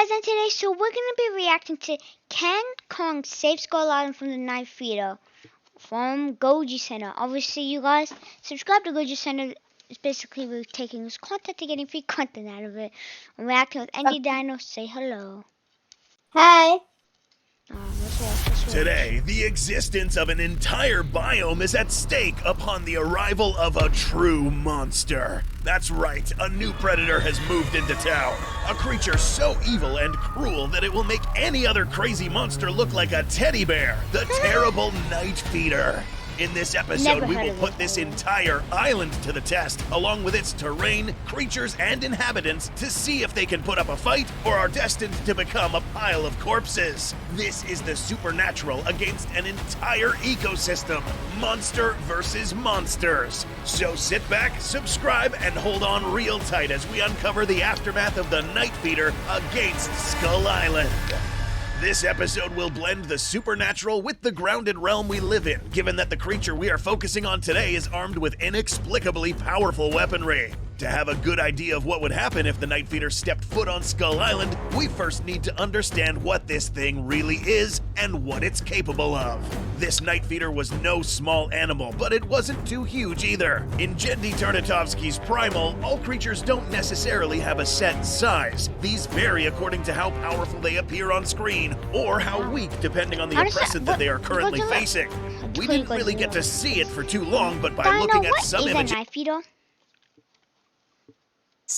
guys, and today, we're gonna be reacting to Can Kong save Skull Island from the Night Feeder from Goji Center. Obviously, you guys subscribe to Goji Center. It's basically we're taking this content and getting free content out of it. I'm reacting with Andy Dino. Say hello. Hi. Let's watch. Today, the existence of an entire biome is at stake upon the arrival of a true monster. That's right, a new predator has moved into town. A creature so evil and cruel that it will make any other crazy monster look like a teddy bear. The terrible Night Feeder. In this episode, we will put this entire island to the test, along with its terrain, creatures, and inhabitants, to see if they can put up a fight or are destined to become a pile of corpses. This is the supernatural against an entire ecosystem. Monster versus monsters. So sit back, subscribe, and hold on real tight as we uncover the aftermath of the Night Feeder against Skull Island. This episode will blend the supernatural with the grounded realm we live in, given that the creature we are focusing on today is armed with inexplicably powerful weaponry. To have a good idea of what would happen if the Night Feeder stepped foot on Skull Island, we first need to understand what this thing really is and what it's capable of. This Night Feeder was no small animal, but it wasn't too huge either. In Jendy Tartatovsky's Primal, all creatures don't necessarily have a set size. These vary according to how powerful they appear on screen, or how weak depending on the oppressant that they are currently facing. We didn't really get to see it for too long, but by looking at some images...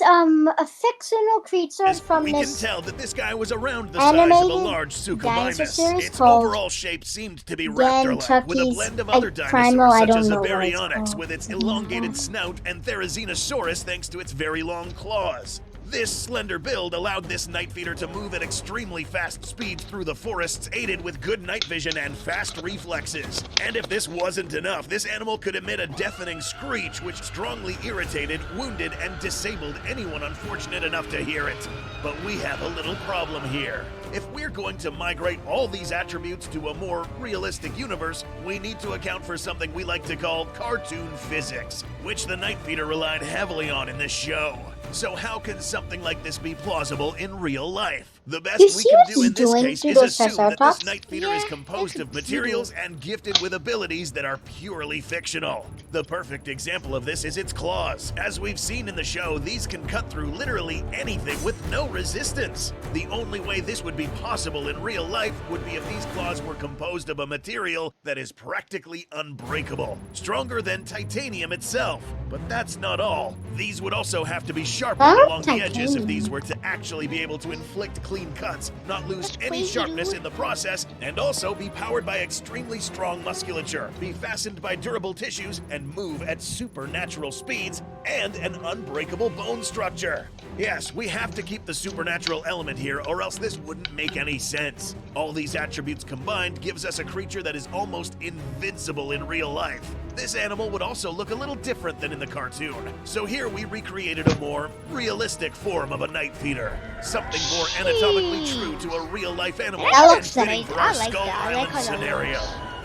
A fictional creature from we this can tell that this guy was around the size of a large Suchomimus. Its overall shape seemed to be raptor-like, with a blend of other dinosaurs such as a Baryonyx with its elongated snout and Therizinosaurus thanks to its very long claws. This slender build allowed this Night Feeder to move at extremely fast speeds through the forests, aided with good night vision and fast reflexes. And if this wasn't enough, this animal could emit a deafening screech which strongly irritated, wounded, and disabled anyone unfortunate enough to hear it. But we have a little problem here. If we're going to migrate all these attributes to a more realistic universe, we need to account for something we like to call cartoon physics, which the Night Feeder relied heavily on in this show. So how can something like this be plausible in real life? The best we can do in this case is assume that this Night Feeder is composed of materials and gifted with abilities that are purely fictional. The perfect example of this is its claws. As we've seen in the show, these can cut through literally anything with no resistance. The only way this would be possible in real life would be if these claws were composed of a material that is practically unbreakable, stronger than titanium itself. But that's not all. These would also have to be sharpened along the edges if these were to actually be able to inflict clean cuts, not lose any sharpness in the process, and also be powered by extremely strong musculature, be fastened by durable tissues, and move at supernatural speeds, and an unbreakable bone structure. Yes, we have to keep the supernatural element here, or else this wouldn't make any sense. All these attributes combined gives us a creature that is almost invincible in real life. This animal would also look a little different than in the cartoon, so here we recreated a more realistic form of a Night Feeder. Something more anatomically true to a real-life animal and fitting for our Skull Island scenario.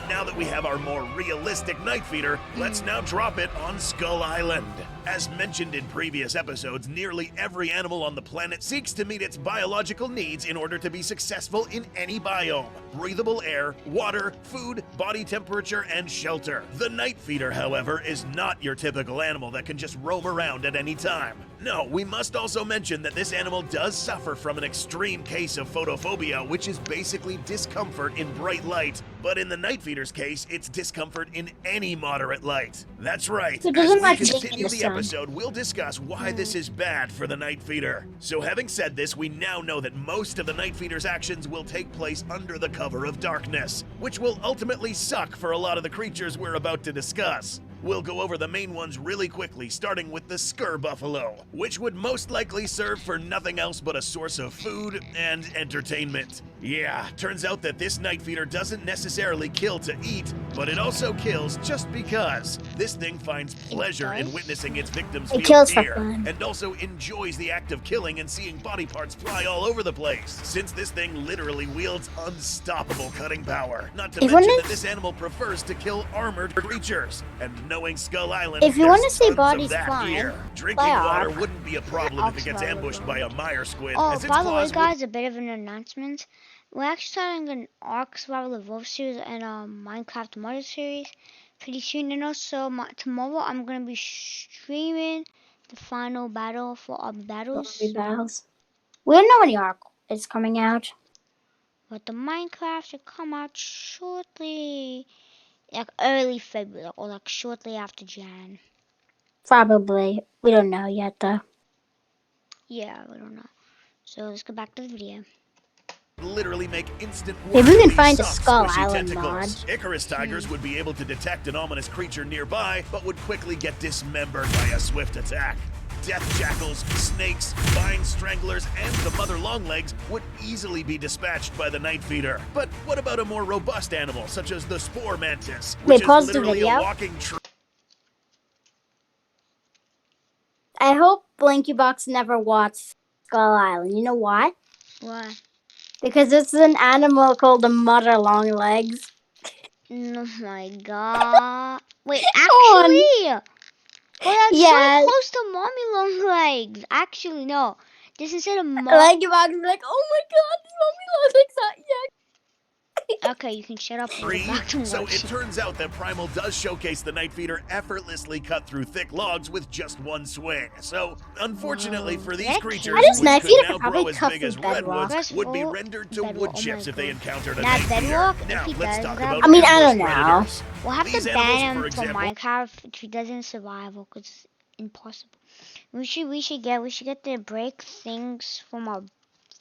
Now that we have our more realistic Night Feeder, let's now drop it on Skull Island. As mentioned in previous episodes, nearly every animal on the planet seeks to meet its biological needs in order to be successful in any biome. Breathable air, water, food, body temperature, and shelter. The Night Feeder, however, is not your typical animal that can just roam around at any time. No, we must also mention that this animal does suffer from an extreme case of photophobia, which is basically discomfort in bright light. But in the Night Feeder's case, it's discomfort in any moderate light. That's right. As we continue the episode, we'll discuss why this is bad for the Night Feeder. So having said this, we now know that most of the Night Feeder's actions will take place under the cover of darkness, which will ultimately suck for a lot of the creatures we're about to discuss. We'll go over the main ones really quickly, starting with the Skur Buffalo, which would most likely serve for nothing else but a source of food and entertainment. Yeah, turns out that this night feeder doesn't necessarily kill to eat, but it also kills just because. This thing finds pleasure in witnessing its victims It feel kills for fear, fun. and also enjoys the act of killing and seeing body parts fly all over the place, since this thing literally wields unstoppable cutting power. Not to mention that this animal prefers to kill armored creatures, and knowing Skull Island, If you want to there's see tons bodies of that flying, here. Drinking fly water Ark. wouldn't be a problem if it gets Ark ambushed by a mire squid, Oh, as its by the way, claws guys, a bit of an announcement. We're actually starting an Ark Survival Evolved series and a Minecraft Mother series pretty soon. And also, tomorrow I'm going to be streaming the final battle for our battles. We don't know when the Ark is coming out. But the Minecraft should come out shortly. Like early February or like shortly after Jan. Probably. We don't know yet, though. Yeah, we don't know. So let's go back to the video. Literally make instant work. If we can find the a Skull Island mod. Icarus tigers would be able to detect an ominous creature nearby, but would quickly get dismembered by a swift attack. Death jackals, snakes, vine stranglers, and the mother longlegs would easily be dispatched by the night feeder. But what about a more robust animal, such as the spore mantis, which is literally a walking tree? I hope Blanky Box never watched Skull Island. You know why? Why? Because it's an animal called the mother long legs. Oh my god. Wait, actually? Well, that's so close to mommy long legs. Actually, no. Just instead of mommy. Blanky Box is like, oh my god, these mommy long legs are Okay, you can shut up and go back to So watching. it turns out that Primal does showcase the night feeder effortlessly cut through thick logs with just one swing. So, unfortunately for these creatures, which could now grow as big as redwoods, would be rendered to wood chips if they encountered a night feeder. Now, let's talk about I don't know. predators. We'll have to ban him from Minecraft if he doesn't survival, because it's impossible. We should get the break things from our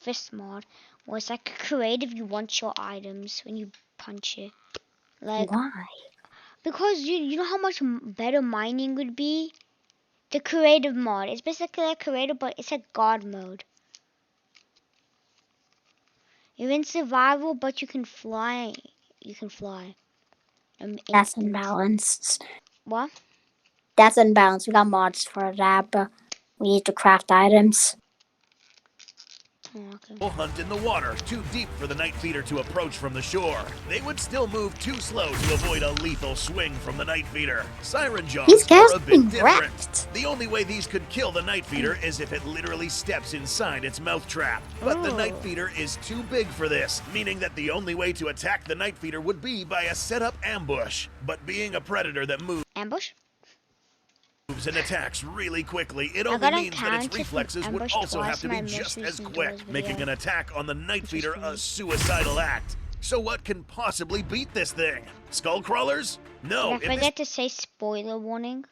fist mod. Well, it's like creative, you want your items when you punch it. Like, why? Because you know how much better mining would be? The creative mod. It's basically like creative, but it's like God mode. You're in survival, but you can fly. You can fly. That's unbalanced. What? That's unbalanced. We got mods for that, but we need to craft items. Will hunt in the water, too deep for the night feeder to approach from the shore. They would still move too slow to avoid a lethal swing from the night feeder. Siren jaws are a bit different. The only way these could kill the night feeder is if it literally steps inside its mouth trap. But the night feeder is too big for this, meaning that the only way to attack the night feeder would be by a set-up ambush. But being a predator that moves and attacks really quickly, it only means that its reflexes would also have to be just as quick, making an attack on the night feeder a suicidal act. So what can possibly beat this thing? Skull crawlers? No. Did I forget to say spoiler warning?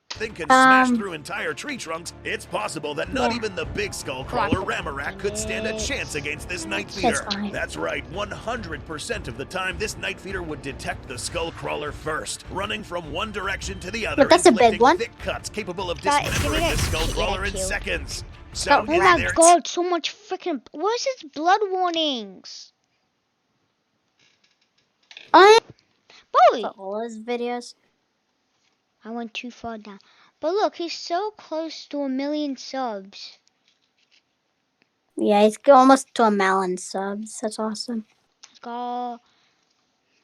Thing can smash through entire tree trunks, it's possible that not even the big skull crawler Ramarak could stand a chance against this night feeder. That's right, 100% of the time this night feeder would detect the skull crawler first, running from one direction to the other, but that's a big one. Thick cuts capable of dismembering the skull crawler in seconds. So, oh my god, so much freaking. Where's his blood warnings? Boy! All his videos. I went too far down. But look, he's so close to 1 million subs. Yeah, he's almost to 1 million subs. That's awesome. Let's go.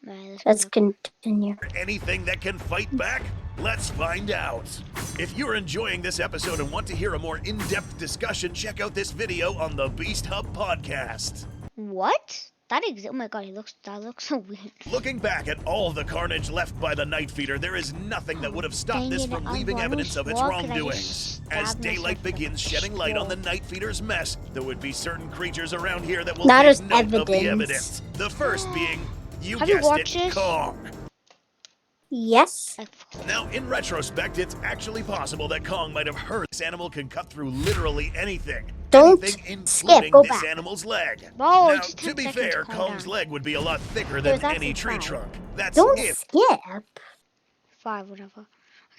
Right, let's continue. Anything that can fight back? Let's find out. If you're enjoying this episode and want to hear a more in-depth discussion, check out this video on the Beast Hub podcast. What? Oh my god, that looks so weird. Looking back at all the carnage left by the night feeder, there is nothing that would have stopped this from leaving evidence of its wrongdoings. As daylight begins shedding light on the night feeder's mess, there would be certain creatures around here that will take note of the evidence. The first being, you guessed it, Kong. Yes. Now, in retrospect, it's actually possible that Kong might have heard this animal can cut through literally anything. Anything, including this animal's leg. Now, to be fair, Kong's leg would be a lot thicker than any tree trunk. That's Don't skip. 5, whatever.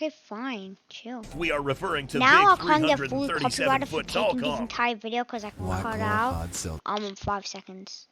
Okay, fine. Chill. We are referring to Now I big can't get fully copyrighted for 337-foot tall taking this Kong. entire video because I can cut out in 5 seconds.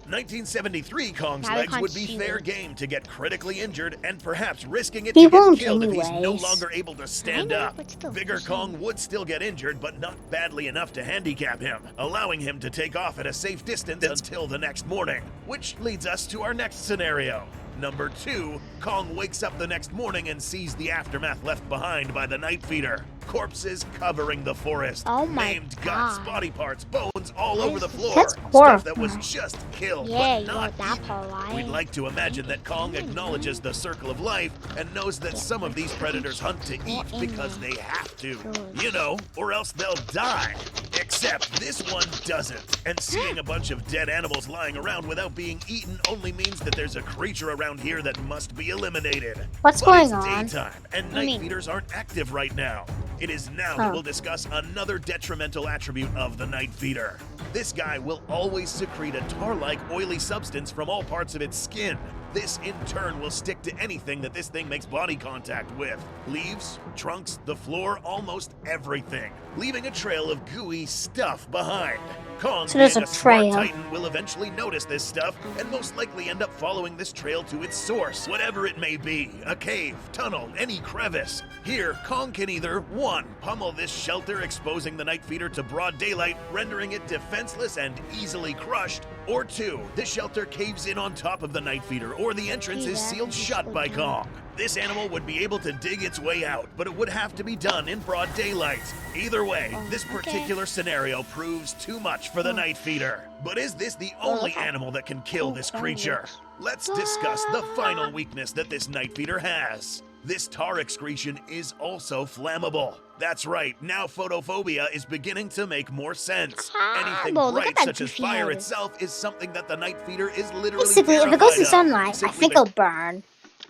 1973 Kong's legs would be fair game to get critically injured and perhaps risking it He to get won't killed if he's no anyways. longer able to stand know, up. but still, Bigger just Kong would still get injured, but not badly enough to handicap him, allowing him to take off at a safe distance until the next morning. Which leads us to our next scenario. Number 2, Kong wakes up the next morning and sees the aftermath left behind by the Night Feeder. Corpses covering the forest. Oh my Maimed guts, God. body parts, bones all over the floor. That's Stuff that was horrifying. just killed, Yeah, but you not got that eaten. part right. We'd like to imagine that Kong acknowledges the circle of life and knows that some of these predators hunt to eat because they have to. You know, or else they'll die. Except this one doesn't. And seeing a bunch of dead animals lying around without being eaten only means that there's a creature around here that must be eliminated. What's But going it's on? daytime, and night feeders aren't active right now. It is now that we'll discuss another detrimental attribute of the night feeder. This guy will always secrete a tar-like oily substance from all parts of its skin. This in turn will stick to anything that this thing makes body contact with. Leaves, trunks, the floor, almost everything, leaving a trail of gooey stuff behind. Kong, So there's being a smart trail. titan, will eventually notice this stuff and most likely end up following this trail to its source, whatever it may be, a cave, tunnel, any crevice. Here, Kong can either 1. Pummel this shelter, exposing the night feeder to broad daylight, rendering it defenseless and easily crushed, or 2. This shelter caves in on top of the night feeder, or the entrance is sealed shut by Kong. This animal would be able to dig its way out, but it would have to be done in broad daylight. Either way, this particular scenario proves too much for the night feeder. But is this the only animal that can kill this creature? Let's discuss the final weakness that this night feeder has. This tar excretion is also flammable. That's right, now photophobia is beginning to make more sense. Anything Look at bright, that such as goofy fire head. itself, is something that the night feeder is literally Basically, if it terrified goes to of. sunlight, I Simply think it'll burn.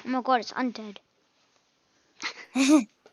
Oh my god, it's undead.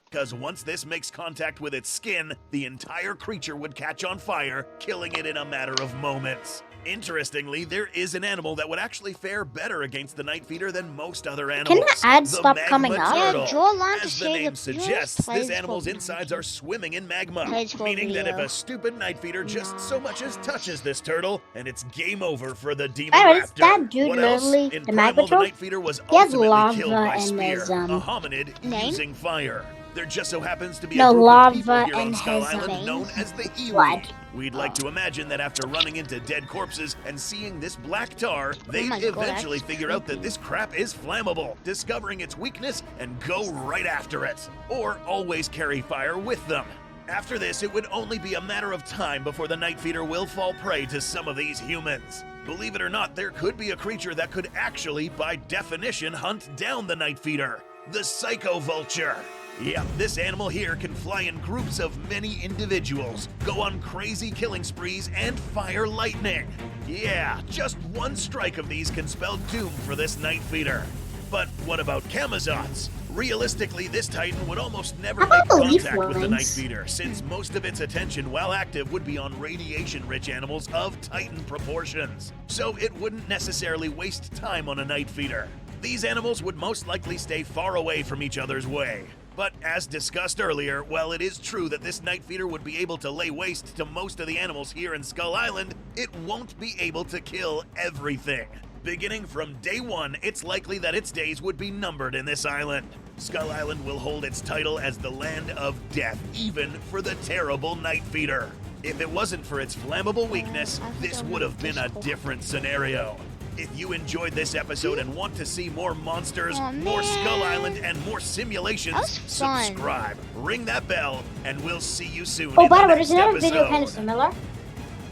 because once this makes contact with its skin, the entire creature would catch on fire, killing it in a matter of moments. Interestingly, there is an animal that would actually fare better against the night feeder than most other animals. Can the ads The stop magma coming up? turtle. Yeah, draw a line to As the say name the suggests, viewers this plays animal's for insides me. are swimming in magma, Plays for meaning that if video. a stupid night feeder just so much as touches this turtle, and it's game over for the demon Wait, is raptor. that dude What else? literally In the Primal, magma the turtle? night feeder was He has ultimately lava killed by in spear, his, a hominid name? using fire. There just so happens to be No, a group of people lava here on in Skull his Island veins. known as the Iwi. Blood. We'd like to imagine that after running into dead corpses and seeing this black tar, they'd my God, eventually that's figure out that this crap is flammable, discovering its weakness and go right after it. Or always carry fire with them. After this, it would only be a matter of time before the night feeder will fall prey to some of these humans. Believe it or not, there could be a creature that could actually, by definition, hunt down the night feeder. The psycho vulture. Yep, this animal here can fly in groups of many individuals, go on crazy killing sprees, and fire lightning. Yeah, just one strike of these can spell doom for this night feeder. But what about Camazots? Realistically, this titan would almost never How make about the leaf contact with the night ones? feeder, since most of its attention while active would be on radiation-rich animals of titan proportions. So it wouldn't necessarily waste time on a night feeder. These animals would most likely stay far away from each other's way. But as discussed earlier, while it is true that this night feeder would be able to lay waste to most of the animals here in Skull Island, it won't be able to kill everything. Beginning from day one, it's likely that its days would be numbered in this island. Skull Island will hold its title as the land of death, even for the terrible night feeder. If it wasn't for its flammable weakness, this would have been a different scenario. If you enjoyed this episode and want to see more monsters, more Skull Island, and more simulations, That's fun. subscribe, ring that bell, and we'll see you soon. Oh, in by the way, next there's another video episode. kind of similar.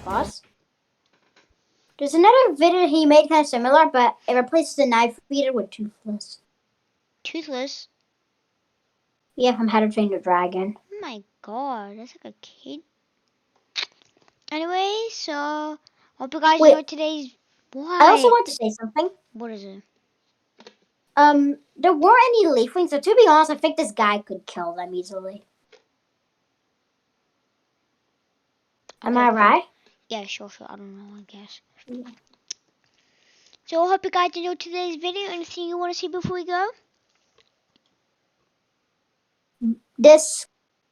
Pause. There's another video he made kind of similar, but it replaces the knife feeder with toothless. Toothless. Yeah, from How to Train Your Dragon. Oh my god, that's like a kid. Anyway, so hope you guys Wait. enjoyed today's. Why? I also want to say something. What is it? There weren't any leaflings, so to be honest, I think this guy could kill them easily. Am I right? Yeah, sure. I don't know. I guess. So I hope you guys enjoyed today's video. Anything you want to see before we go?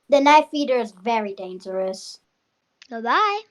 The knife feeder is very dangerous. Bye-bye.